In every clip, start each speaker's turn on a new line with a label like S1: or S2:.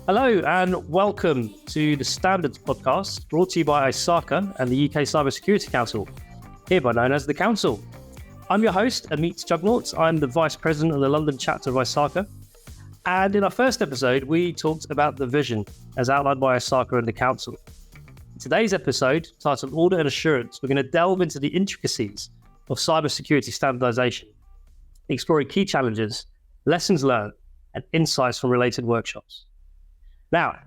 S1: Hello and welcome to the Standards podcast, brought to you by ISACA and the UK Cybersecurity Council, hereby known as the Council. I'm your host, Ameet Jugnauth. I'm the Vice President of the London Chapter of ISACA. And in our first episode, we talked about the vision as outlined by ISACA and the Council. In today's episode, titled Audit and Assurance, we're going to delve into the intricacies of cybersecurity standardization, exploring key challenges, lessons learned, and insights from related workshops. Now,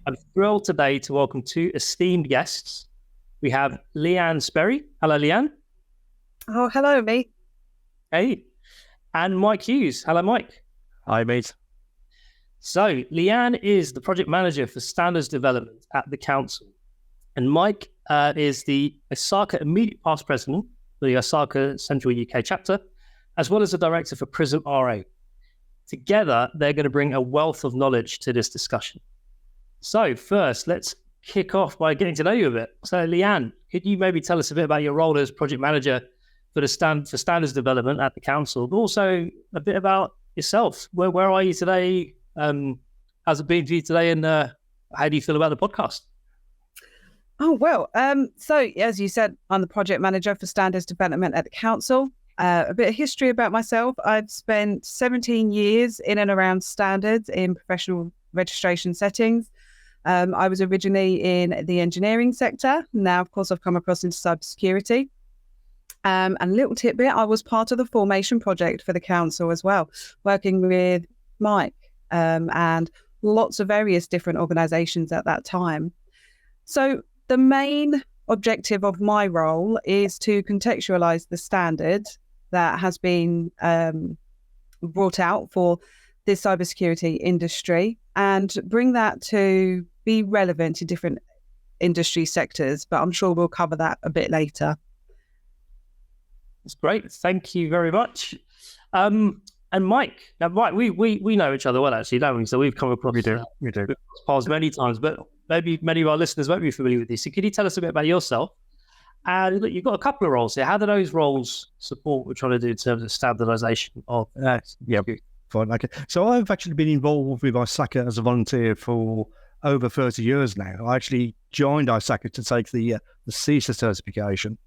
S1: I'm thrilled today to welcome two esteemed guests. We have Leanne Sperry. Hello, Leanne.
S2: Oh, hello, mate.
S1: Hey. And Mike Hughes. Hello, Mike.
S3: Hi, mate.
S1: So, Leanne is the project manager for standards development at the Council. And Mike is the ISACA Immediate Past President for the ISACA Central UK Chapter, as well as the director for PRISM RA. Together, they're going to bring a wealth of knowledge to this discussion. So first, let's kick off by getting to know you a bit. So Leanne, could you maybe tell us a bit about your role as project manager for standards development at the Council, but also a bit about yourself? Where are you today? How's it been for you today? And how do you feel about the podcast?
S2: Oh, well, so as you said, I'm the project manager for standards development at the Council. A bit of history about myself. I've spent 17 years in and around standards in professional registration settings. I was originally in the engineering sector. Now, of course, I've come across into cybersecurity. And a little tidbit, I was part of the formation project for the Council as well, working with Mike and lots of various different organisations at that time. So the main objective of my role is to contextualise the standard that has been brought out for this cybersecurity industry and bring that to be relevant to different industry sectors. But I'm sure we'll cover that a bit later.
S1: That's great. Thank you very much. And Mike, now Mike, we know each other well, actually, don't we? So we've come across
S3: We do.
S1: paths many times, but maybe many of our listeners won't be familiar with this. So could you tell us a bit about yourself? And look, you've got a couple of roles here. How do those roles support what we're trying to do in terms of standardization of?
S3: Fine. Okay. So I've actually been involved with ISACA as a volunteer for over 30 years now. I actually joined ISACA to take the CISA certification.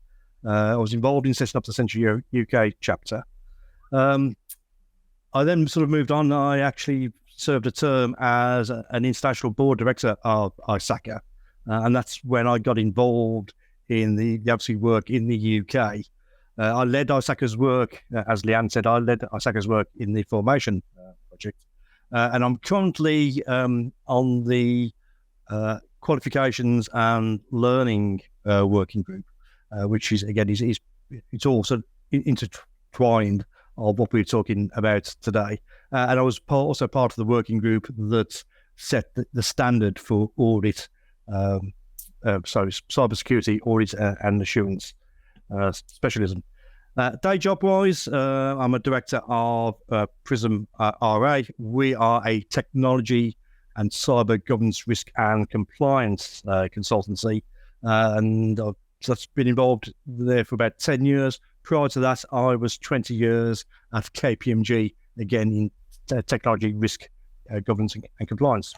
S3: I was involved in setting up the Central UK chapter. I then sort of moved on. I actually served a term as an international board director of ISACA. And that's when I got involved in the obviously work in the UK. I led ISACA's work, as Leanne said, I led ISACA's work in the formation project. And I'm currently on the qualifications and learning working group, which is, again, it's all sort of intertwined of what we're talking about today. And I was also part of the working group that set the standard for audit, so cybersecurity, audit and assurance specialism. Day job wise, I'm a director of PRISM RA. We are a technology and cyber governance risk and compliance consultancy, and I've just been involved there for about 10 years. Prior to that, I was 20 years at KPMG, again in technology risk governance and compliance.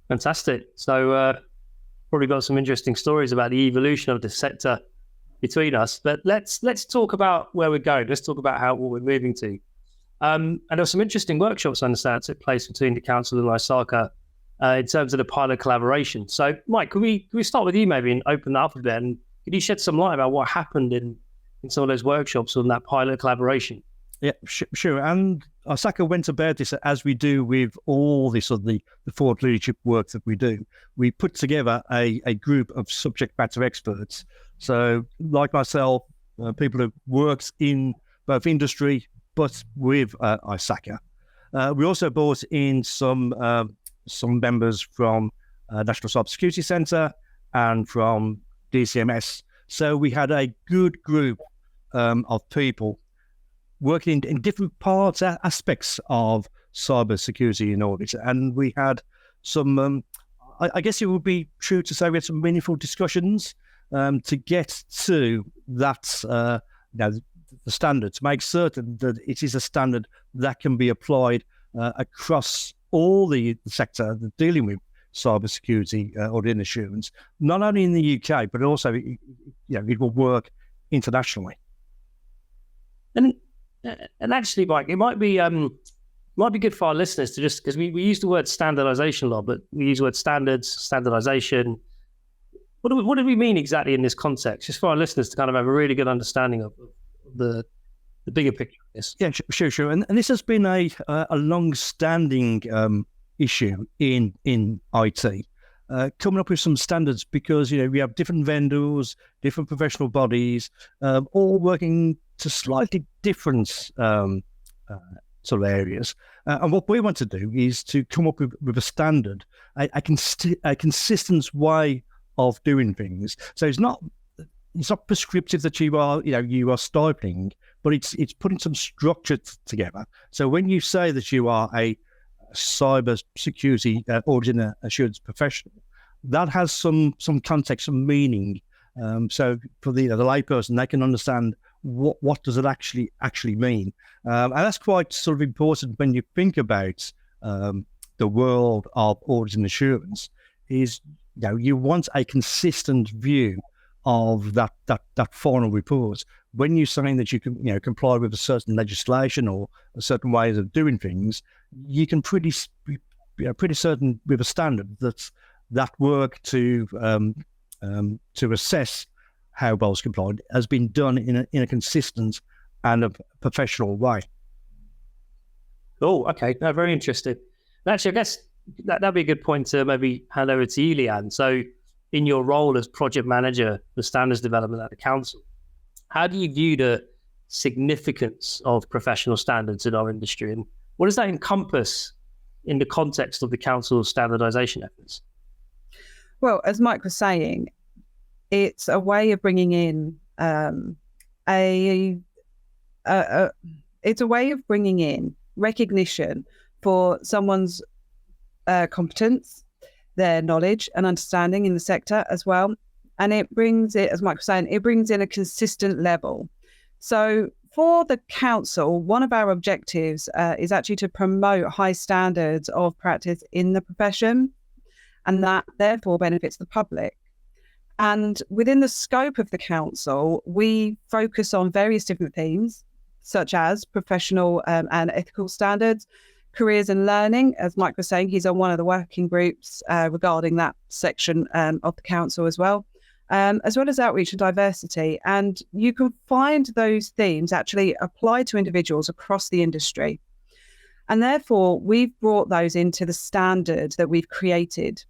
S1: Fantastic. So probably got some interesting stories about the evolution of the sector between us. But let's talk about where we're going. Let's talk about what we're moving to. And there were some interesting workshops, I understand, took place between the Council and ISACA in terms of the pilot collaboration. So, Mike, can we start with you maybe and open that up a bit? And could you shed some light about what happened in some of those workshops on that pilot collaboration?
S3: Yeah, sure. And ISACA went about this as we do with all this of the forward leadership work that we do. We put together a group of subject matter experts. So, like myself, people who works in both industry, but with ISACA. We also brought in some members from National Cybersecurity Centre and from DCMS. So we had a good group of people working in different parts, aspects of cybersecurity and audit. And we had some, I guess it would be true to say we had some meaningful discussions to get to that, the standard, to make certain that it is a standard that can be applied across all the sector that dealing with cybersecurity, audit and assurance, not only in the UK, but also, it will work internationally.
S1: And actually, Mike, it might be good for our listeners to just, because we use the word standardization a lot, but we use the word standards, standardization. What do we mean exactly in this context? Just for our listeners to kind of have a really good understanding of the bigger picture of this.
S3: Yeah, sure. And this has been a long-standing issue in IT, coming up with some standards, because we have different vendors, different professional bodies, all working to slightly different sort of areas. And what we want to do is to come up with a standard, a consistent way of doing things. So it's not prescriptive that you are stifling, but it's putting some structure together. So when you say that you are a cyber security audit and assurance professional, that has some context, some meaning. So for the layperson, they can understand what does it actually mean, and that's quite sort of important when you think about the world of audit and assurance. Is you want a consistent view of that final report. When you're saying that you can comply with a certain legislation or a certain ways of doing things, you can pretty certain with a standard that work to assess how well it's complied has been done in a consistent and a professional way.
S1: Oh, okay. No, very interesting. Actually, I guess that'd be a good point to maybe hand over to you, Leanne. So in your role as project manager for standards development at the council, how do you view the significance of professional standards in our industry, and what does that encompass in the context of the council's standardization efforts?
S2: Well, as Mike was saying, it's a way of bringing in it's a way of bringing in recognition for someone's competence, their knowledge and understanding in the sector as well. And it brings it, as Mike was saying, it brings in a consistent level. So for the council, one of our objectives is actually to promote high standards of practice in the profession, and that therefore benefits the public. And within the scope of the council, we focus on various different themes, such as professional and ethical standards, careers and learning. As Mike was saying, he's on one of the working groups regarding that section of the council as well as outreach and diversity. And you can find those themes actually apply to individuals across the industry. And therefore, we've brought those into the standard that we've created.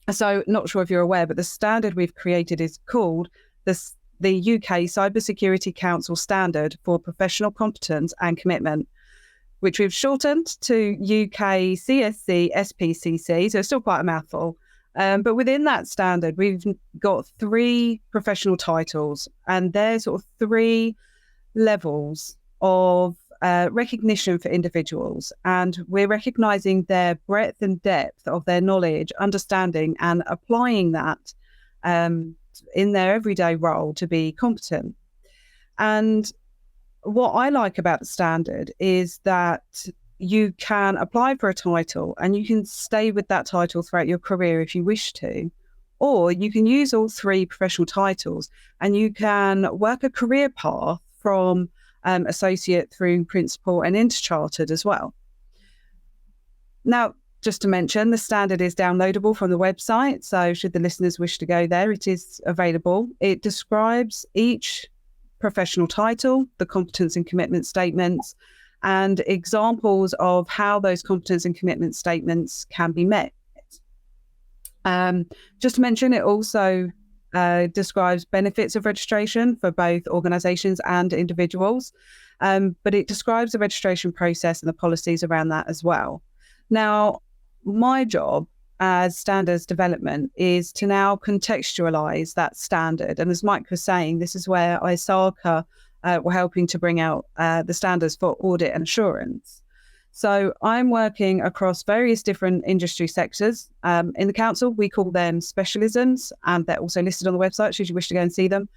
S2: So not sure if you're aware, but the standard we've created is called the UK Cybersecurity Council Standard for Professional Competence and Commitment, which we've shortened to UK CSC SPCC. So it's still quite a mouthful. But within that standard, we've got 3 professional titles, and there's sort of 3 levels of recognition for individuals, and we're recognizing their breadth and depth of their knowledge, understanding, and applying that in their everyday role to be competent. And what I like about the standard is that you can apply for a title and you can stay with that title throughout your career if you wish to, or you can use all 3 professional titles and you can work a career path from associate through principal and into chartered as well. Now, just to mention, the standard is downloadable from the website. So should the listeners wish to go there, it is available. It describes each professional title, the competence and commitment statements, and examples of how those competence and commitment statements can be met. Just to mention, it also describes benefits of registration for both organisations and individuals, but it describes the registration process and the policies around that as well. Now, my job as standards development is to now contextualise that standard. And as Mike was saying, this is where ISACA were helping to bring out the standards for audit and assurance. So I'm working across various different industry sectors. In the council, we call them specialisms, and they're also listed on the website should you wish to go and see them.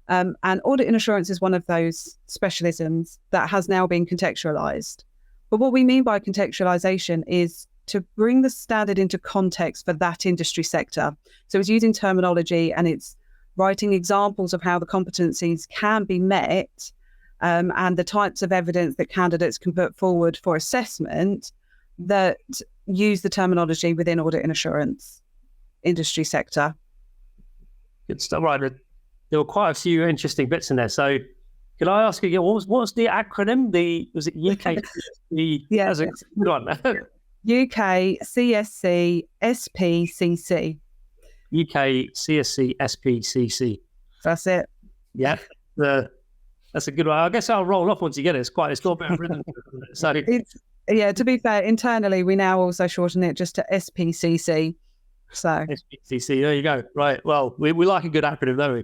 S2: And audit and assurance is one of those specialisms that has now been contextualised. But what we mean by contextualisation is to bring the standard into context for that industry sector. So it's using terminology and it's writing examples of how the competencies can be met, and the types of evidence that candidates can put forward for assessment that use the terminology within audit and assurance industry sector.
S1: Good stuff. Right. There were quite a few interesting bits in there. So can I ask you again, what's the acronym? Was it UK?
S2: Yeah,
S1: that's a good one.
S2: UK CSC SPCC.
S1: UK CSC SPCC.
S2: That's it.
S1: Yeah. That's a good one. I guess I'll roll off once you get it. It's got a bit of rhythm. So
S2: to be fair, internally we now also shorten it just to SPCC. So
S1: SPCC, there you go. Right. Well, we like a good acronym, don't we?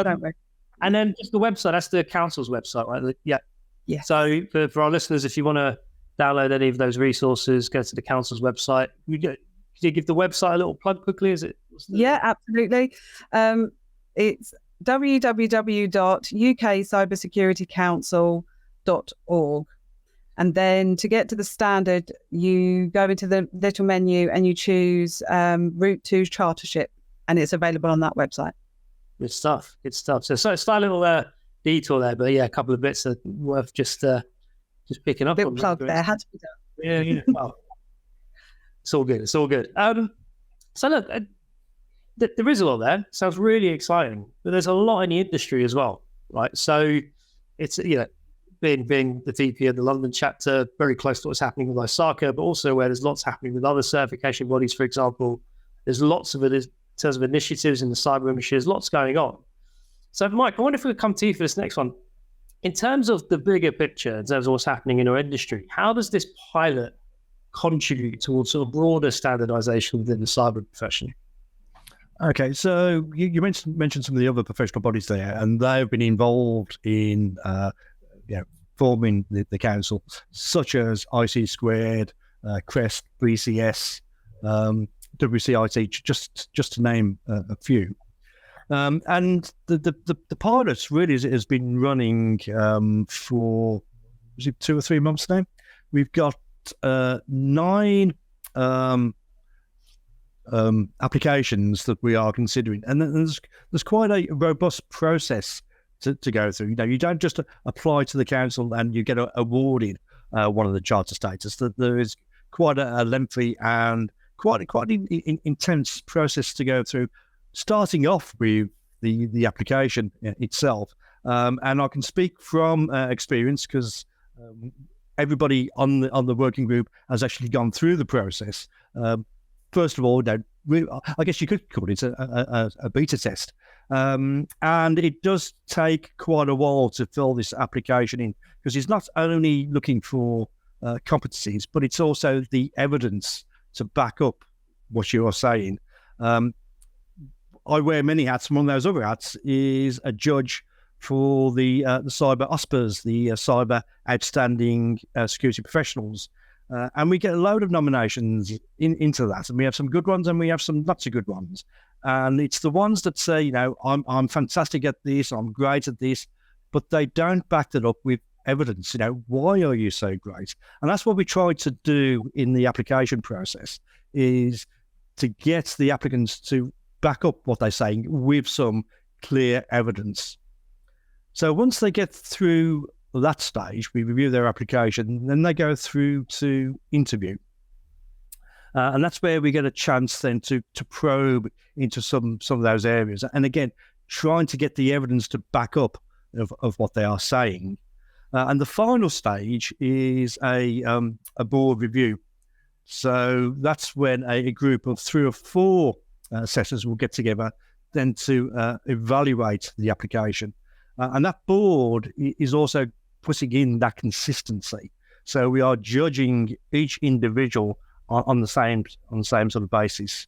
S2: Don't we?
S1: And then just the website. That's the council's website, right? Yeah.
S2: Yeah.
S1: So for our listeners, if you want to download any of those resources, go to the council's website. Could you give the website a little plug quickly?
S2: Yeah, absolutely. It's www.ukcybersecuritycouncil.org. And then to get to the standard, you go into the little menu and you choose Route to Chartership, and it's available on that website.
S1: Good stuff. So it's a slight little detour there, but yeah, a couple of bits are worth just picking up.
S2: Little plug there, had to be done.
S1: Yeah. Well, it's all good. So look, there is a lot there. Sounds really exciting, but there's a lot in the industry as well, right? So it's being the VP of the London chapter, very close to what's happening with ISACA, but also where there's lots happening with other certification bodies, for example. There's lots of it in terms of initiatives in the cyber industry. There's lots going on. So, Mike, I wonder if we could come to you for this next one. In terms of the bigger picture, in terms of what's happening in our industry, how does this pilot contribute towards sort of broader standardization within the cyber profession?
S3: Okay, so you mentioned some of the other professional bodies there, and they've been involved in forming the council, such as IC Squared, CREST, BCS, WCIT, just to name a few. And the pilot really has been running for 2 or 3 months now. We've got 9 applications that we are considering, and there's quite a robust process to go through. You don't just apply to the council and you get awarded one of the charter status. That there is quite a lengthy and quite intense process to go through, starting off with the application itself. And I can speak from experience because everybody on the working group has actually gone through the process. First of all, I guess you could call it a beta test. And it does take quite a while to fill this application in, because it's not only looking for competencies, but it's also the evidence to back up what you are saying. I wear many hats. One of those other hats is a judge for the cyber OSPAs, the cyber outstanding security professionals. And we get a load of nominations into that, and we have some good ones and we have some not so good ones. And it's the ones that say, I'm fantastic at this, I'm great at this, but they don't back it up with evidence. Why are you so great? And that's what we try to do in the application process, is to get the applicants to back up what they're saying with some clear evidence. So once they get through that stage, we review their application, then they go through to interview. And that's where we get a chance then to probe into some of those areas. And again, trying to get the evidence to back up of what they are saying. And the final stage is a board review. So that's when a group of 3 or 4 assessors will get together then to evaluate the application. And that board is also putting in that consistency. So we are judging each individual on the same sort of basis.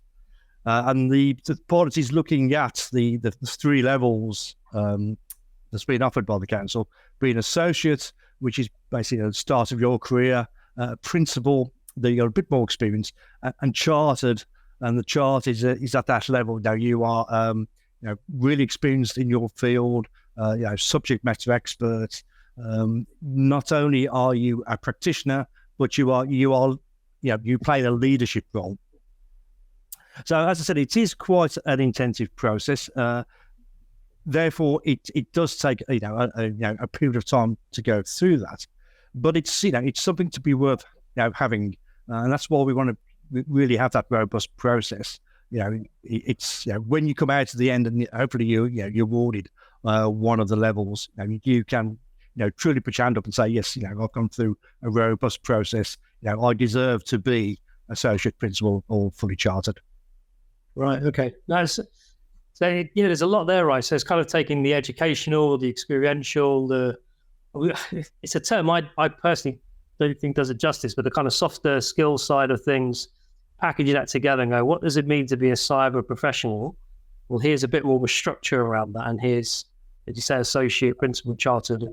S3: And the pilot is looking at the 3 levels that's been offered by the council, being associate, which is basically the start of your career, principal, that you've got a bit more experience, and chartered. And the chart is at that level. Now you are really experienced in your field, subject matter expert. Not only are you a practitioner, but you are you play a leadership role. So as I said, it is quite an intensive process. Therefore, it does take a period of time to go through that. But it's something to be worth having, and that's why we want to really have that robust process. It's when you come out to the end and hopefully you're awarded one of the levels, you can truly put your hand up and say, yes, I've gone through a robust process. I deserve to be associate principal or fully chartered.
S1: Right. Okay. Nice. So there's a lot there, right? So it's kind of taking the educational, the experiential, it's a term I personally don't think does it justice, but the kind of softer skill side of things, packaging that together and go, what does it mean to be a cyber professional? Well, here's a bit more of a structure around that, and here's, as you say, associate principal chartered.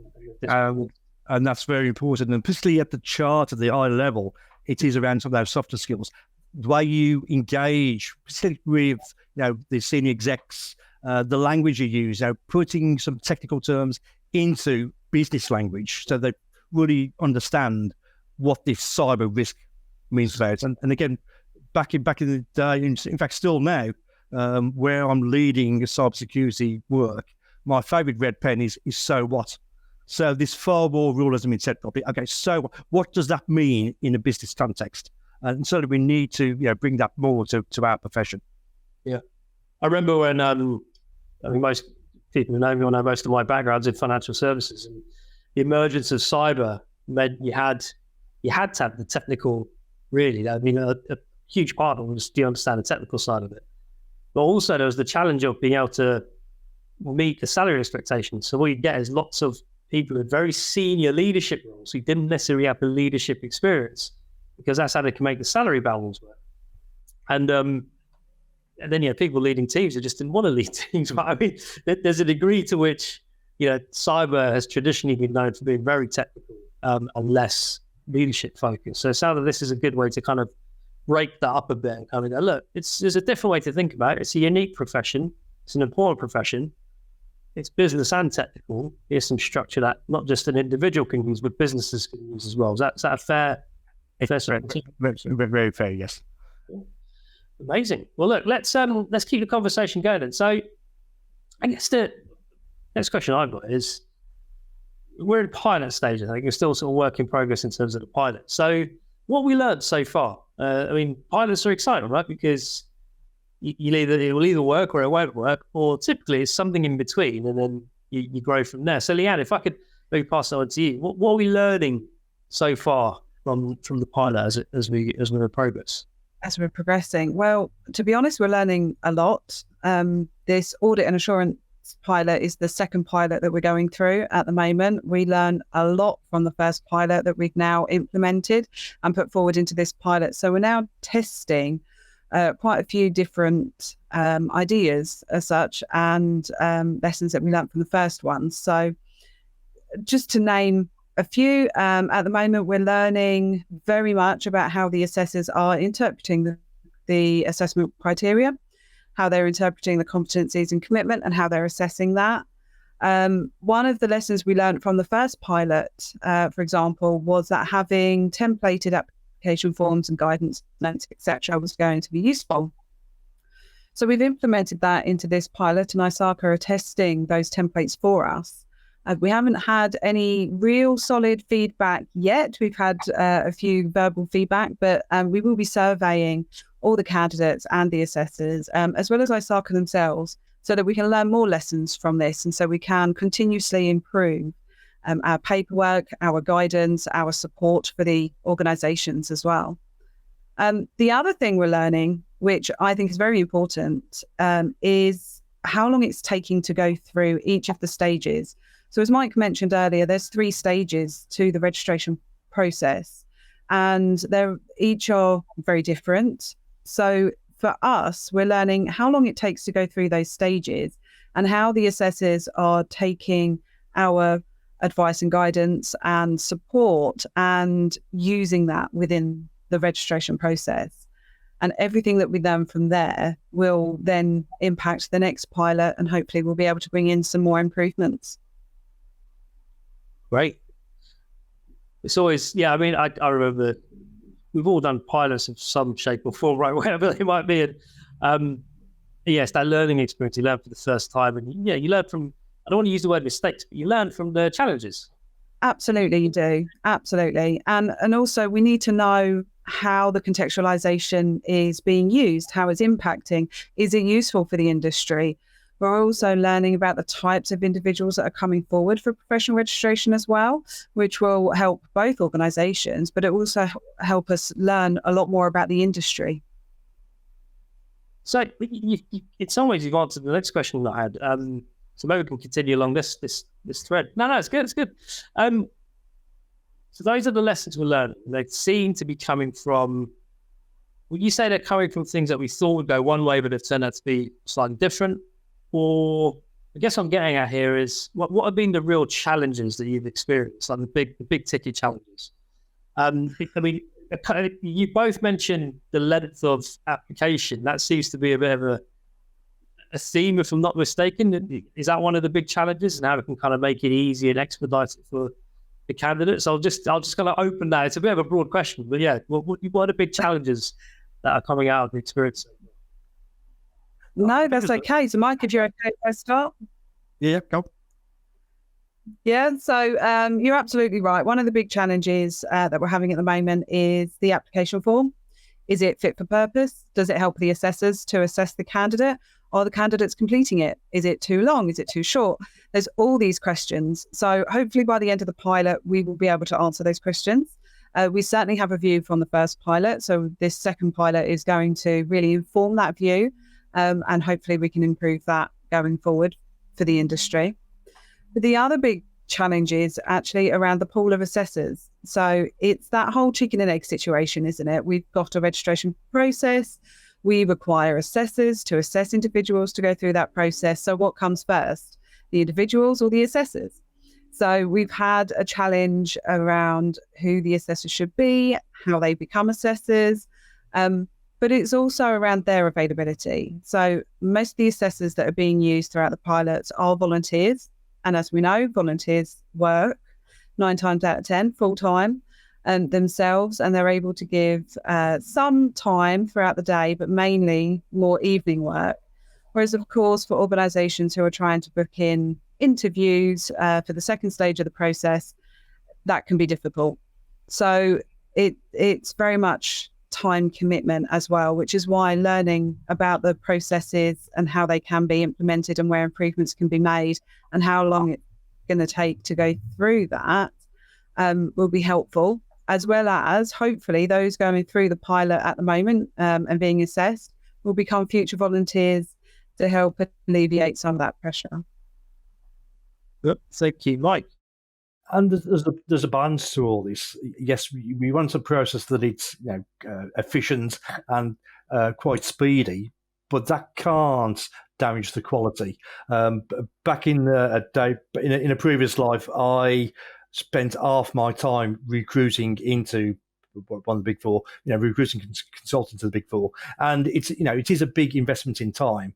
S3: And that's very important, and particularly at the charter, the high level, it is around some of those softer skills. The way you engage, particularly with the senior execs, the language you use, putting some technical terms into business language so they really understand what this cyber risk means for it. And again, back in the day, in fact, still now, where I'm leading cybersecurity work, my favourite red pen is so what? So this firewall rule hasn't been set properly. Okay, so what does that mean in a business context? And certainly we need to bring that more to our profession.
S1: Yeah. I remember when I think most people who know me will know most of my background's in financial services, and the emergence of cyber meant you had to have the technical, really. I mean, a huge part of it was, do you understand the technical side of it? But also there was the challenge of being able to meet the salary expectations. So what you get is lots of people with very senior leadership roles who didn't necessarily have the leadership experience, because that's how they can make the salary balance work. And then people leading teams who just didn't want to lead teams. But I mean, there's a degree to which cyber has traditionally been known for being very technical and less leadership focused. So it sounds like this is a good way to kind of break that up a bit and kind of go, look, there's a different way to think about it. It's a unique profession. It's an important profession. It's business and technical. Here's some structure that not just an individual can use, but businesses can use as well. Is that a fair?
S3: Very fair, yes.
S1: Amazing. Well, look, let's keep the conversation going then. So I guess the next question I've got is, we're in pilot stage. I think we're still sort of work in progress in terms of the pilot. So what we learned so far, pilots are exciting, right? Because it will either work or it won't work, or typically it's something in between, and then you grow from there. So Leanne, if I could maybe pass it on to you, what are we learning so far from the pilot as we're in progress?
S2: As we're progressing, well, to be honest, we're learning a lot. This Audit and Assurance pilot is the second pilot that we're going through at the moment. We learn a lot from the first pilot that we've now implemented and put forward into this pilot. So we're now testing quite a few different ideas as such, and lessons that we learned from the first one. So just to name a few, at the moment, we're learning very much about how the assessors are interpreting the assessment criteria, how they're interpreting the competencies and commitment, and how they're assessing that. One of the lessons we learned from the first pilot, for example, was that having templated application forms and guidance notes, etc., was going to be useful. So we've implemented that into this pilot, and ISACA are testing those templates for us. We haven't had any real solid feedback yet. We've had a few verbal feedback, but we will be surveying all the candidates and the assessors, as well as ISACA themselves, so that we can learn more lessons from this, and so we can continuously improve our paperwork, our guidance, our support for the organisations as well. The other thing we're learning, which I think is very important, is how long it's taking to go through each of the stages. So as Mike mentioned earlier, there's 3 stages to the registration process, and they're each are very different. So for us, we're learning how long it takes to go through those stages and how the assessors are taking our advice and guidance and support and using that within the registration process. And everything that we learn from there will then impact the next pilot, and hopefully we'll be able to bring in some more improvements.
S1: Great. It's always, I remember we've all done pilots of some shape or form, right? Whatever they might be. And yes, that learning experience, you learn for the first time, and you learn from. I don't want to use the word mistakes, but you learn from the challenges.
S2: Absolutely, you do. Absolutely. And also we need to know how the contextualization is being used, how it's impacting. Is it useful for the industry? We're also learning about the types of individuals that are coming forward for professional registration as well, which will help both organisations, but it also help us learn a lot more about the industry.
S1: So in some ways you've answered the next question that I had. So maybe we can continue along this thread. No, it's good. It's good. So those are the lessons we're learning. They seem to be coming from. Would you say they're coming from things that we thought would go one way, but have turned out to be slightly different? Or I guess what I'm getting at here is what have been the real challenges that you've experienced, like the big ticket challenges? I mean, you both mentioned the length of application. That seems to be a bit of a theme, if I'm not mistaken. Is that one of the big challenges, and how we can kind of make it easy and expedite it for the candidates? I'll just kind of open that. It's a bit of a broad question, but yeah, what are the big challenges that are coming out of the experience?
S2: No, that's okay. So Mike, if you're okay, I start.
S3: Yeah, go.
S2: Yeah, so you're absolutely right. One of the big challenges that we're having at the moment is the application form. Is it fit for purpose? Does it help the assessors to assess the candidate? Are the candidates completing it? Is it too long? Is it too short? There's all these questions. So hopefully by the end of the pilot, we will be able to answer those questions. We certainly have a view from the first pilot. So this second pilot is going to really inform that view. And hopefully we can improve that going forward for the industry. But the other big challenge is actually around the pool of assessors. So it's that whole chicken and egg situation, isn't it? We've got a registration process. We require assessors to assess individuals to go through that process. So what comes first, the individuals or the assessors? So we've had a challenge around who the assessors should be, how they become assessors, but it's also around their availability. So most of the assessors that are being used throughout the pilots are volunteers. And as we know, volunteers work 9 times out of 10 full-time themselves, and they're able to give some time throughout the day, but mainly more evening work. Whereas, of course, for organisations who are trying to book in interviews for the second stage of the process, that can be difficult. So it's very much time commitment as well, which is why learning about the processes and how they can be implemented and where improvements can be made and how long it's going to take to go through that will be helpful, as well as hopefully those going through the pilot at the moment and being assessed will become future volunteers to help alleviate some of that pressure.
S1: Yep. Thank you, Mike.
S3: And there's a balance to all this. Yes, we want a process that it's efficient and quite speedy, but that can't damage the quality. Back in a previous life, I spent half my time recruiting into one of the big four, recruiting consultant to the big four, and it is a big investment in time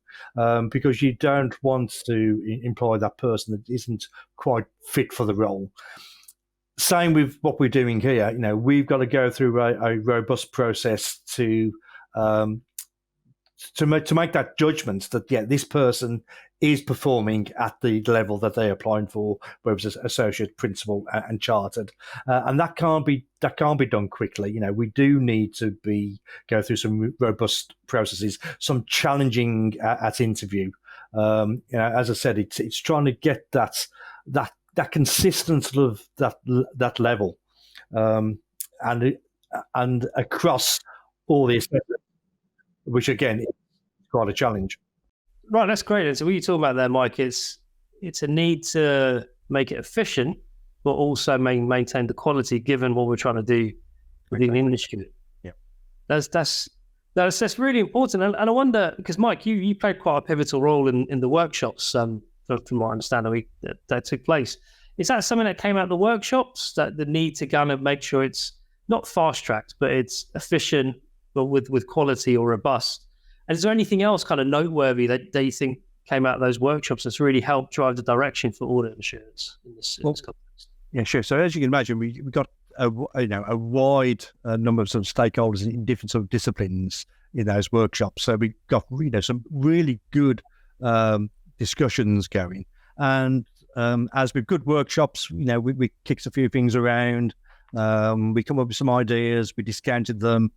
S3: because you don't want to employ that person that isn't quite fit for the role. Same with what we're doing here. We've got to go through a robust process to make that judgment that this person is performing at the level that they're applying for, whether it's associate, principal, and chartered, and that can't be done quickly. We do need to go through some robust processes, some challenging at interview. As I said, it's trying to get that consistent sort of that level, and across all the assessments, which again is quite a challenge.
S1: Right, that's great. And so what you're talking about there, Mike, it's a need to make it efficient, but also maintain the quality given what we're trying to do within the industry.
S3: Yeah,
S1: that's really important. And I wonder, because Mike, you played quite a pivotal role in the workshops, from what I understand that took place. Is that something that came out of the workshops, that the need to kind of make sure it's not fast-tracked, but it's efficient, but with quality or robust? And is there anything else kind of noteworthy that you think came out of those workshops that's really helped drive the direction for audit and assurance in this context?
S3: Yeah, sure. So as you can imagine, we got a wide number of sort of stakeholders in different sort of disciplines in those workshops. So we got some really good discussions going. And as with good workshops, we kicked a few things around. We come up with some ideas. We discounted them.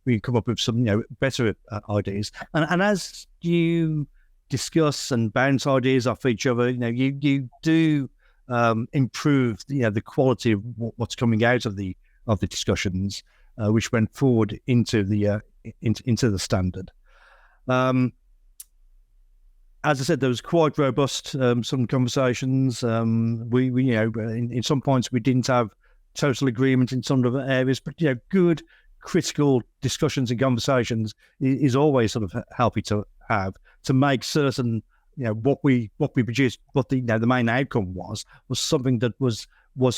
S3: We come up with some better ideas. And as you discuss and bounce ideas off each other, you do improve the quality of what's coming out of the discussions, which went forward into the standard. As I said, there was quite robust some conversations. We in some points we didn't have total agreement in some other areas, but good critical discussions and conversations is always sort of healthy to have, to make certain what we produced, what the main outcome was something that was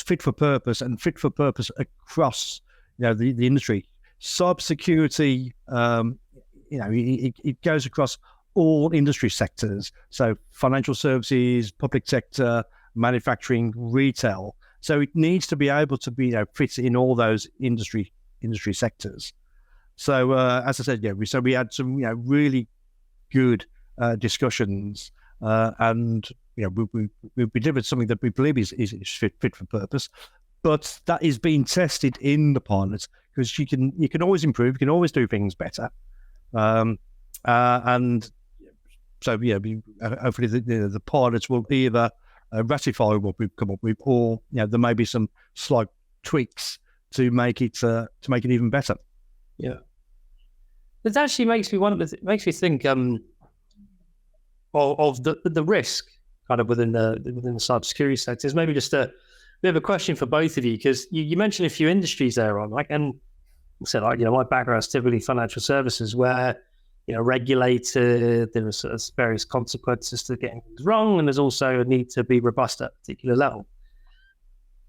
S3: fit for purpose and fit for purpose across the industry. Cybersecurity, it goes across all industry sectors, so financial services, public sector, manufacturing, retail. So it needs to be able to be fit in all those industry sectors. So as I said, we had some really good discussions, and we delivered something that we believe is fit for purpose. But that is being tested in the pilots, because you can always improve, you can always do things better, and so hopefully the pilots will either ratify what we've come up with, or there may be some slight tweaks to make it even better.
S1: Yeah, it actually makes me think of the risk kind of within the cybersecurity sectors. Maybe just a bit of a question for both of you, because you mentioned a few industries there on, and said my background is typically financial services, where regulated, there are sort of various consequences to getting things wrong, and there's also a need to be robust at a particular level.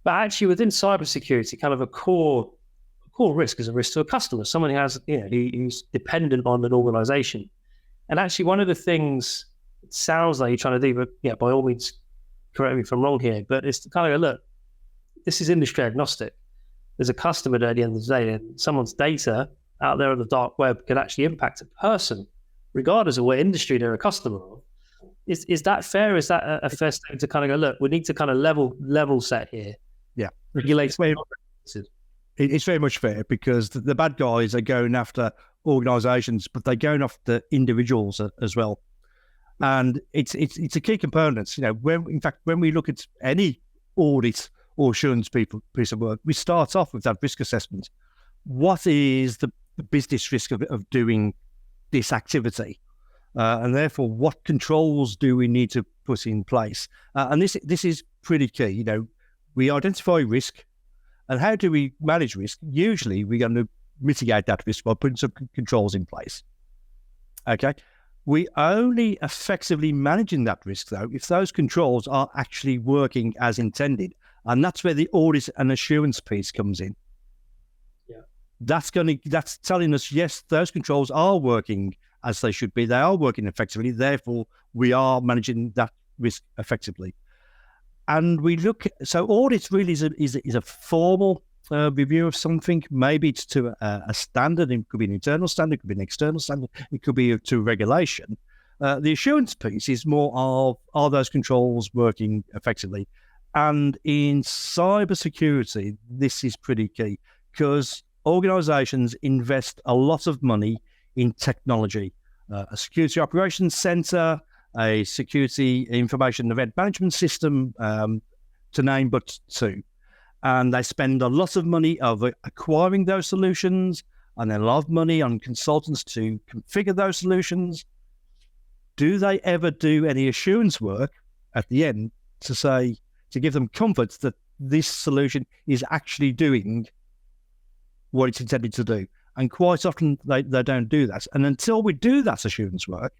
S1: But actually, within cybersecurity, kind of a core risk is a risk to a customer, someone who has who's dependent on an organization. And actually, one of the things it sounds like you're trying to do, but by all means, correct me if I'm wrong here, but it's to kind of go, look, this is industry agnostic. There's a customer at the end of the day, and someone's data out there on the dark web can actually impact a person, regardless of what industry they're a customer of. Is that fair? Is that a fair statement to kind of go, look, we need to kind of level set here?
S3: Yeah.
S1: Regulate.
S3: It's very much fair, because the bad guys are going after organisations, but they're going after individuals as well. And it's a key component. When we look at any audit or assurance piece of work, we start off with that risk assessment. What is the business risk of doing this activity? And therefore, what controls do we need to put in place? And this is pretty key. We identify risk, and how do we manage risk? Usually, we're going to mitigate that risk by putting some controls in place. Okay, we only effectively managing that risk, though, if those controls are actually working as intended, and that's where the audit and assurance piece comes in.
S1: Yeah,
S3: that's telling us, yes, those controls are working as they should be. They are working effectively. Therefore, we are managing that risk effectively. And we look, so audit really is a formal review of something. Maybe it's to a standard. It could be an internal standard, it could be an external standard, it could be to regulation. The assurance piece is more of, are those controls working effectively? And in cybersecurity, this is pretty key, because organizations invest a lot of money in technology, a security operations center, a security information event management system, to name but two. And they spend a lot of money of acquiring those solutions, and then a lot of money on consultants to configure those solutions. Do they ever do any assurance work at the end to give them comfort that this solution is actually doing what it's intended to do? And quite often they don't do that. And until we do that assurance work,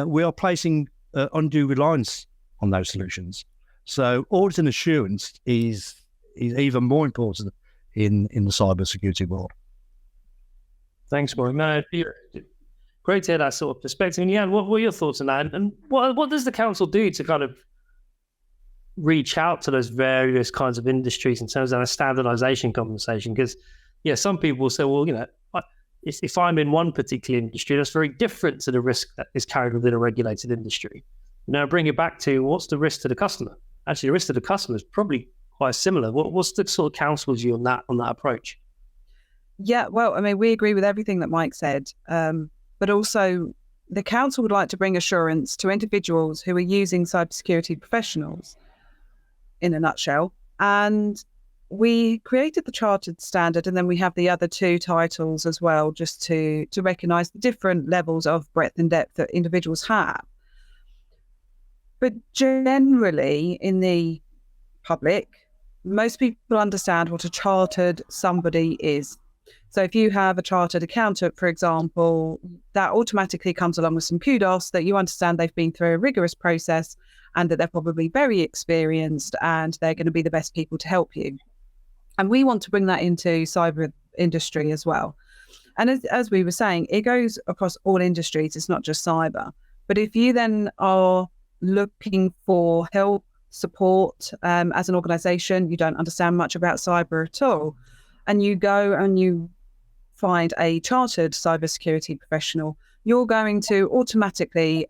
S3: we are placing undue reliance on those solutions. So audit and assurance is even more important in the cybersecurity world.
S1: Thanks, Mike. No, great to hear that sort of perspective. And Leanne, what were your thoughts on that? And what does the council do to kind of reach out to those various kinds of industries in terms of a standardization conversation? Because, some people will say, well, if I'm in one particular industry, that's very different to the risk that is carried within a regulated industry. Bring it back to what's the risk to the customer? Actually, the risk to the customer is probably quite similar. What's the sort of council's view on that approach?
S2: Yeah, well, I mean, we agree with everything that Mike said, but also the council would like to bring assurance to individuals who are using cybersecurity professionals, in a nutshell. And we created the chartered standard, and then we have the other two titles as well, just to recognise the different levels of breadth and depth that individuals have. But generally, in the public, most people understand what a chartered somebody is. So if you have a chartered accountant, for example, that automatically comes along with some kudos that you understand they've been through a rigorous process and that they're probably very experienced and they're going to be the best people to help you. And we want to bring that into cyber industry as well. And as we were saying, it goes across all industries. It's not just cyber. But if you then are looking for help, support as an organization, you don't understand much about cyber at all, and you go and you find a chartered cybersecurity professional, you're going to automatically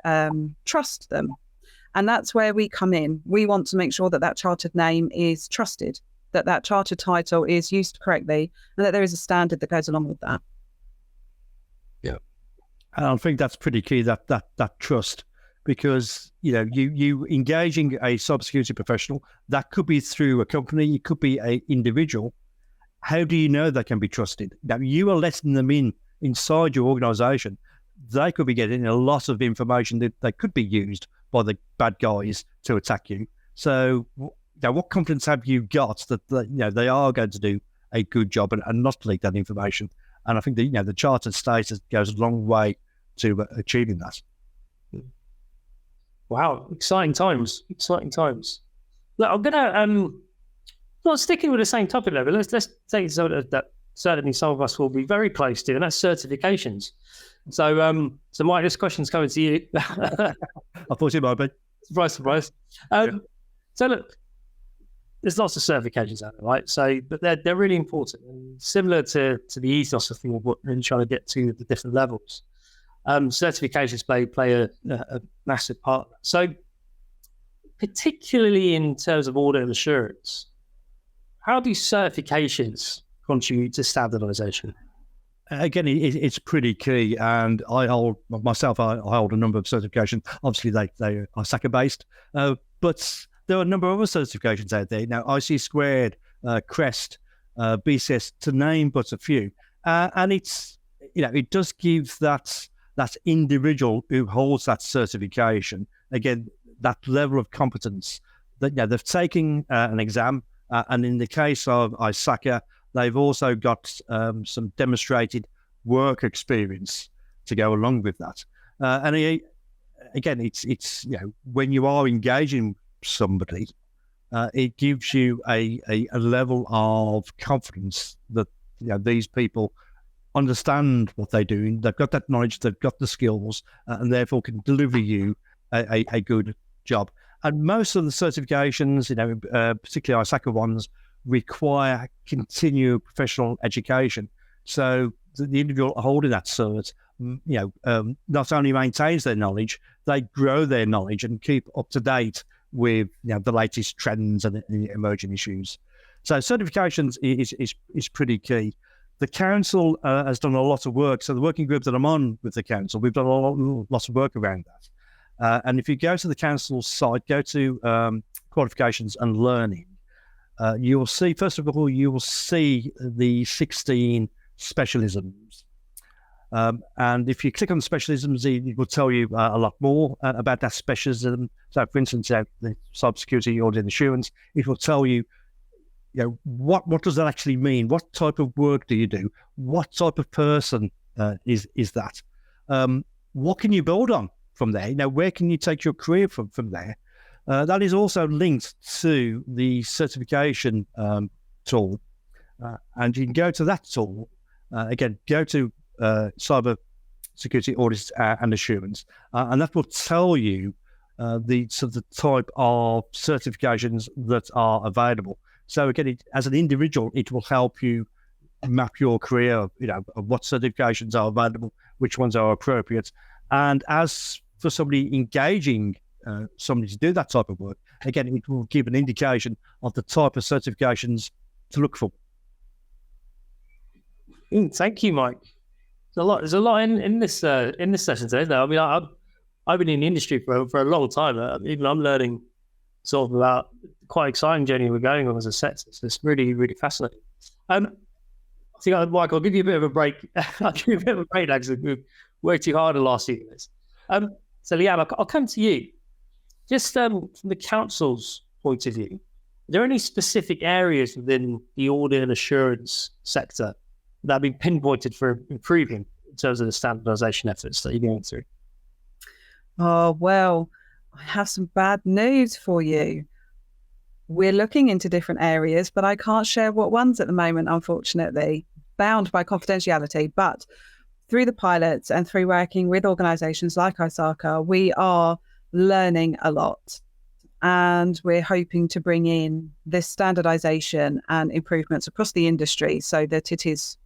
S2: trust them. And that's where we come in. We want to make sure that that chartered name is trusted, that that chartered title is used correctly, and that there is a standard that goes along with that.
S3: Yeah. And I think that's pretty key, that trust, because, you engaging a cybersecurity professional, that could be through a company, it could be an individual. How do you know they can be trusted? Now, you are letting them inside your organization. They could be getting a lot of information that they could be used by the bad guys to attack you. So, what confidence have you got that they are going to do a good job and not leak that information? And I think the chartered status goes a long way to achieving that.
S1: Wow, exciting times! Look, I'm gonna not sticking with the same topic though, but let's take something that certainly some of us will be very close to, and that's certifications. So, Mike, this question's coming to you.
S3: I thought it might be.
S1: Surprise. So look, there's lots of certifications out there, right? So, but they're really important, and similar to the ethos of thing of what we're really trying to get to the different levels. Certifications play a massive part of that. So, particularly in terms of audit and assurance, how do certifications contribute to standardization?
S3: Again, it's pretty key, and I hold a number of certifications. Obviously, they are ISACA based, but there are a number of other certifications out there now. IC Squared, CREST, BCS, to name but a few, and it's it does give that individual who holds that certification, again, that level of competence that they've taken an exam, and in the case of ISACA, they've also got some demonstrated work experience to go along with that. And again, it's when you are engaging somebody, it gives you a level of confidence that these people understand what they're doing. They've got that knowledge, they've got the skills, and therefore can deliver you a good job. And most of the certifications, particularly ISACA ones, require continued professional education. So the individual holding that cert, not only maintains their knowledge, they grow their knowledge and keep up to date with the latest trends and the emerging issues. So certifications is pretty key. The council has done a lot of work. So the working group that I'm on with the council, we've done lots of work around that. And if you go to the council site, go to qualifications and learning, you will see, first of all, the 16 specialisms. And if you click on specialisms, it will tell you a lot more about that specialism. So, for instance, the cybersecurity, audit and assurance, it will tell you, what does that actually mean? What type of work do you do? What type of person is that? What can you build on from there? Where can you take your career from there? That is also linked to the certification tool. And you can go to that tool, again, go to cyber security audits and assurance, and that will tell you the type of certifications that are available. So again, as an individual, it will help you map your career, of what certifications are available, which ones are appropriate. And as for somebody engaging somebody to do that type of work, again, it will give an indication of the type of certifications to look for.
S1: Thank you, Mike. There's a lot in this session today, though. I mean, I've been in the industry for a long time. Even I'm learning sort of about quite exciting journey we're going on as a sector. So it's really, really fascinating. I think, Mike, I'll give you a bit of a break. I'll give you a bit of a break now because we've worked too hard the last few minutes. So Leanne, I'll come to you. Just from the council's point of view, are there any specific areas within the audit and assurance sector that have been pinpointed for improving in terms of the standardization efforts that you're going through?
S2: Oh, well, I have some bad news for you. We're looking into different areas, but I can't share what ones at the moment, unfortunately, bound by confidentiality. But through the pilots and through working with organisations like ISACA, we are learning a lot. And we're hoping to bring in this standardization and improvements across the industry so that it is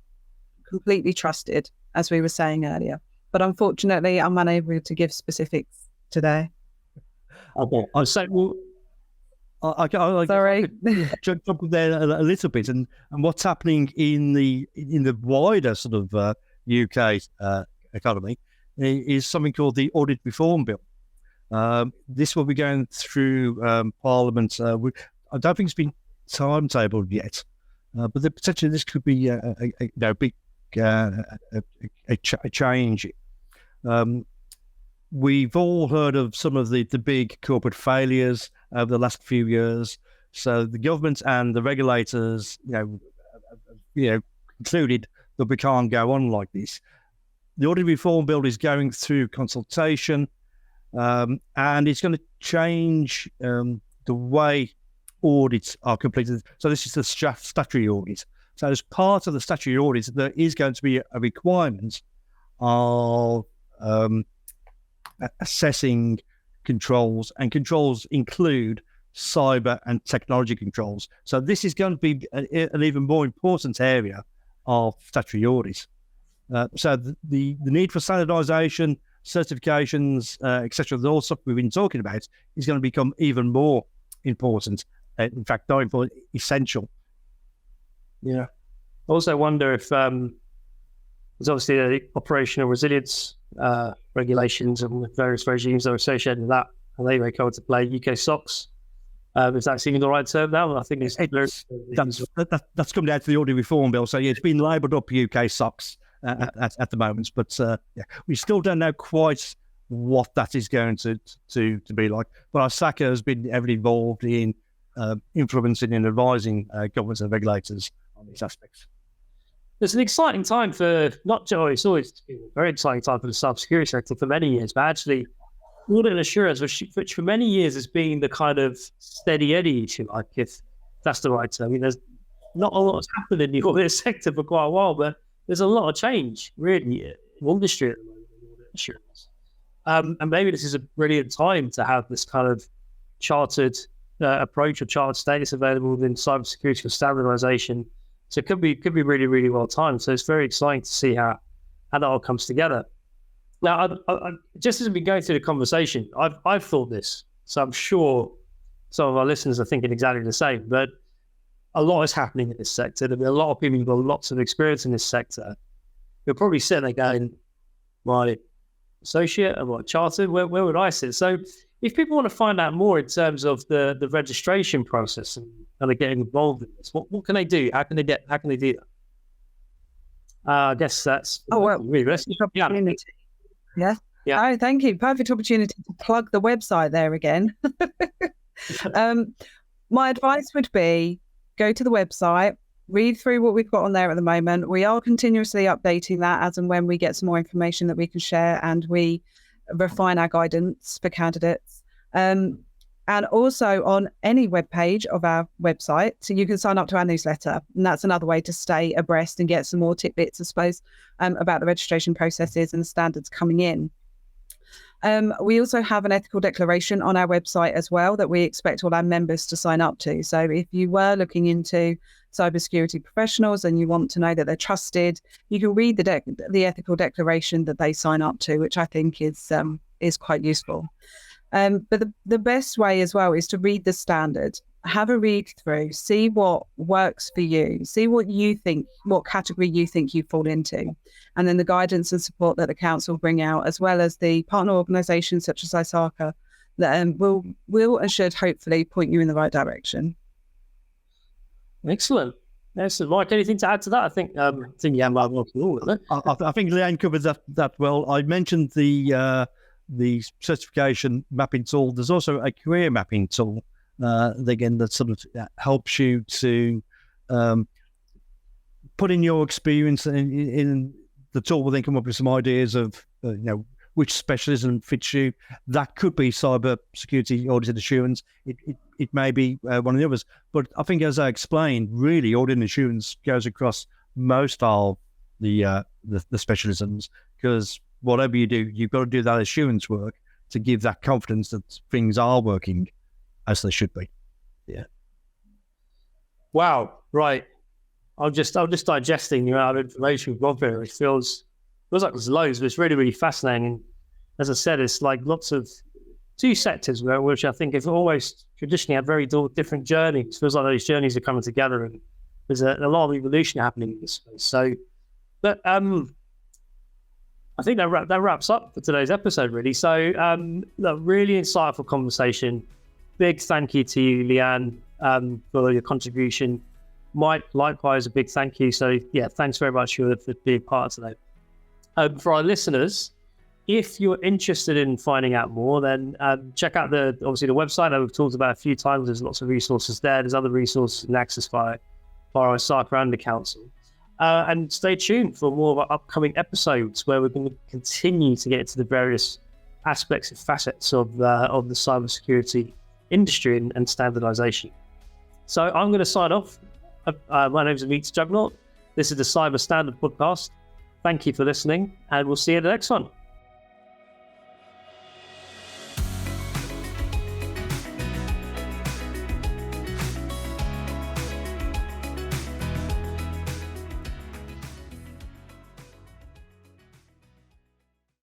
S2: completely trusted, as we were saying earlier. But unfortunately, I'm unable to give specifics today.
S3: Okay. So,
S2: sorry.
S3: Jump there a little bit, and what's happening in the wider sort of UK economy is something called the Audit Reform Bill. This will be going through Parliament. I don't think it's been timetabled yet, but potentially this could be a big change. We've all heard of some of the big corporate failures over the last few years. So the government and the regulators, concluded that we can't go on like this. The Audit Reform Bill is going through consultation, and it's going to change the way audits are completed. So this is the statutory audit. So as part of the statutory audit, there is going to be a requirement of assessing controls, and controls include cyber and technology controls. So this is going to be an even more important area of statutory audit. So the need for standardization, certifications, etc., all stuff we've been talking about is going to become even more important. In fact, not important, essential.
S1: Yeah. I also wonder if there's obviously the operational resilience regulations and various regimes that are associated with that, and they may come into play. UK SOX, is that even the right term now? I think that's
S3: come down to the Audit Reform Bill. So yeah, it's been labelled up UK SOX at the moment, but we still don't know quite what that is going to be like. But ISACA has been heavily involved in influencing and advising governments and regulators on these aspects.
S1: It's an exciting time for it's always been a very exciting time for the cybersecurity sector for many years, but actually audit and assurance, which for many years has been the kind of steady Eddie, if you like, if that's the right term. I mean, there's not a lot that's happened in the audit sector for quite a while, but there's a lot of change really in the industry at the moment in audit and assurance. And maybe this is a brilliant time to have this kind of chartered approach or chartered status available within cybersecurity or standardization. So it could be really, really well timed. So it's very exciting to see how that all comes together. Now, I just as we go through the conversation, I've thought this, so I'm sure some of our listeners are thinking exactly the same. But a lot is happening in this sector. There'll be a lot of people who've got lots of experience in this sector. You're probably sitting there going, "My associate and my chartered, where would I sit?" So if people want to find out more in terms of the registration process and getting involved in this, what can they do? How can they do that? I guess that's
S2: really opportunity. Yeah. Oh, thank you. Perfect opportunity to plug the website there again. My advice would be go to the website, read through what we've got on there at the moment. We are continuously updating that as and when we get some more information that we can share, and we refine our guidance for candidates. And also on any web page of our website, so you can sign up to our newsletter. And that's another way to stay abreast and get some more tidbits, I suppose, about the registration processes and the standards coming in. We also have an ethical declaration on our website as well that we expect all our members to sign up to. So if you were looking into cybersecurity professionals and you want to know that they're trusted, you can read the ethical declaration that they sign up to, which I think is quite useful. But the best way as well is to read the standard, have a read through, see what works for you, see what you think, what category you think you fall into, and then the guidance and support that the council bring out, as well as the partner organisations such as ISACA, that will and should hopefully point you in the right direction.
S1: Excellent. Mike, anything to add to that? I think yeah, might well cool, isn't it?
S3: I think Leanne covered that well. I mentioned the certification mapping tool. There's also a career mapping tool, again, that sort of helps you to put in your experience in the tool. Will then come up with some ideas of which specialism fits you. That could be cyber security, audit and assurance. It may be one of the others. But I think, as I explained, really audit and assurance goes across most of the specialisms, because whatever you do, you've got to do that assurance work to give that confidence that things are working as they should be.
S1: Yeah. Wow. Right. I'm just digesting the amount of information we've got here. It feels like there's loads, but it's really, really fascinating. As I said, it's like lots of two sectors which I think have always traditionally had very different journeys. It feels like those journeys are coming together, and there's a lot of evolution happening in this space. So, but I think that wraps up for today's episode, really. So, a really insightful conversation. Big thank you to you, Leanne, for your contribution. Mike, likewise, a big thank you. So, yeah, thanks very much for being part of today. For our listeners, if you're interested in finding out more, then check out the website that we've talked about a few times. There's lots of resources there. There's other resources and access via ISACA and the council. And stay tuned for more of our upcoming episodes where we're going to continue to get into the various aspects and facets of the cybersecurity industry and standardization. So I'm going to sign off. My name is Ameet Jugnauth. This is the Cyber Standard Podcast. Thank you for listening, and we'll see you in the next one.